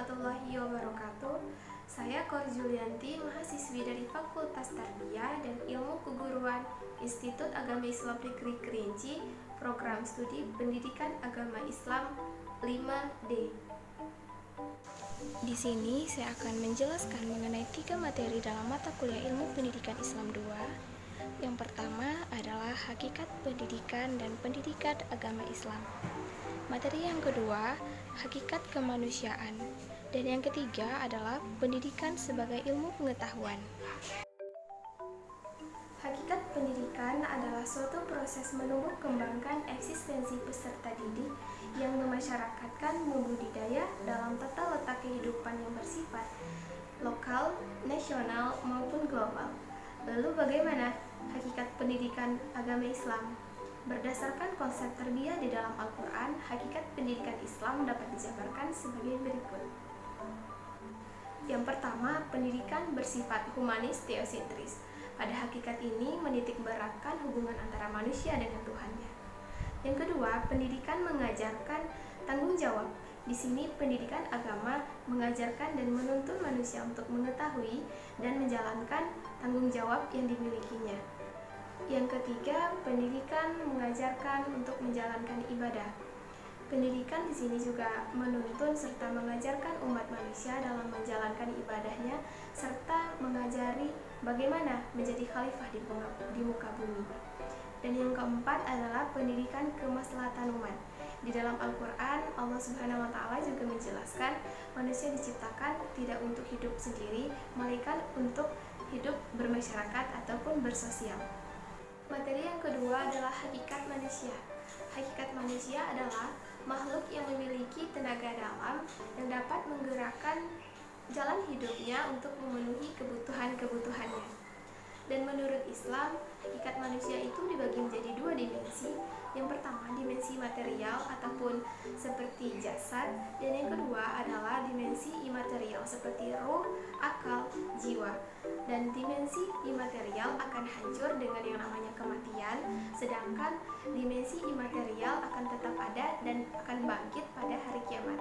warahmatullahi wabarakatuh. Saya Kor Julianti, mahasiswi dari Fakultas Tarbiyah dan Ilmu Keguruan Institut Agama Islam Negeri Kerinci, Program Studi Pendidikan Agama Islam 5D. Di sini saya akan menjelaskan mengenai 3 materi dalam mata kuliah Ilmu Pendidikan Islam 2. Yang pertama adalah Hakikat Pendidikan dan Pendidikan Agama Islam. Materi yang kedua, Hakikat Kemanusiaan. Dan yang ketiga adalah Pendidikan sebagai Ilmu Pengetahuan. Hakikat pendidikan adalah suatu proses menumbuh kembangkan eksistensi peserta didik yang memasyarakatkan budidaya dalam tata letak kehidupan yang bersifat lokal, nasional, maupun global. Lalu bagaimana hakikat pendidikan agama Islam? Berdasarkan konsep tarbiyah di dalam Al-Quran, hakikat pendidikan Islam dapat dijabarkan sebagai berikut. Yang pertama, pendidikan bersifat humanis teosentris. Pada hakikat ini menitik beratkan hubungan antara manusia dengan Tuhannya. Yang kedua, pendidikan mengajarkan tanggung jawab. Di sini pendidikan agama mengajarkan dan menuntun manusia untuk mengetahui dan menjalankan tanggung jawab yang dimilikinya. Yang ketiga, pendidikan mengajarkan untuk menjalankan ibadah. Pendidikan di sini juga menuntun serta mengajarkan umat manusia dalam menjalankan ibadahnya serta mengajari bagaimana menjadi khalifah di muka bumi. Dan yang keempat adalah pendidikan kemaslahatan umat. Di dalam Al-Quran, Allah Subhanahu wa Ta'ala juga menjelaskan manusia diciptakan tidak untuk hidup sendiri, melainkan untuk hidup bermasyarakat ataupun bersosial. Materi yang kedua adalah hakikat manusia. Hakikat manusia adalah makhluk yang memiliki tenaga dalam yang dapat menggerakkan jalan hidupnya untuk memenuhi kebutuhan-kebutuhannya. Dan menurut Islam, hakikat manusia itu dibagi menjadi 2 dimensi. Yang pertama, dimensi material ataupun seperti jasad, dan yang kedua adalah dimensi imaterial seperti ruh, akal, jiwa. Dan dimensi imaterial akan hancur dengan yang namanya kematian, sedangkan dimensi imaterial akan tetap ada dan akan bangkit pada hari kiamat.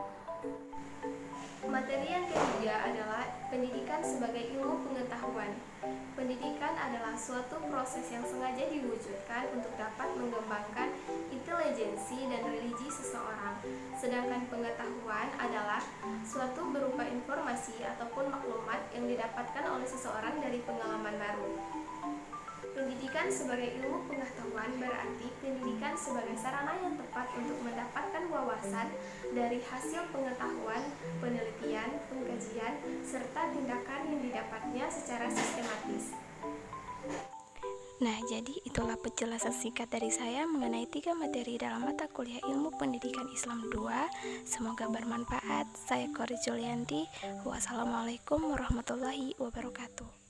Materi yang ketiga adalah pendidikan sebagai ilmu pengetahuan. Pendidikan adalah suatu proses yang sengaja diwujudkan untuk dapat mengembangkan intelijensi dan religi seseorang. Sedangkan pengetahuan adalah suatu berupa informasi ataupun maklumat yang didapatkan oleh seseorang dari pengalaman baru. Pendidikan sebagai ilmu pengetahuan berarti pendidikan sebagai sarana yang tepat untuk mendapatkan wawasan dari hasil pengetahuan, penelitian, pengkajian, serta tindakan yang didapatnya secara sistematis. Nah, jadi itulah penjelasan singkat dari saya mengenai 3 materi dalam mata kuliah Ilmu Pendidikan Islam 2. Semoga bermanfaat. Saya Kor Julianti. Wassalamualaikum warahmatullahi wabarakatuh.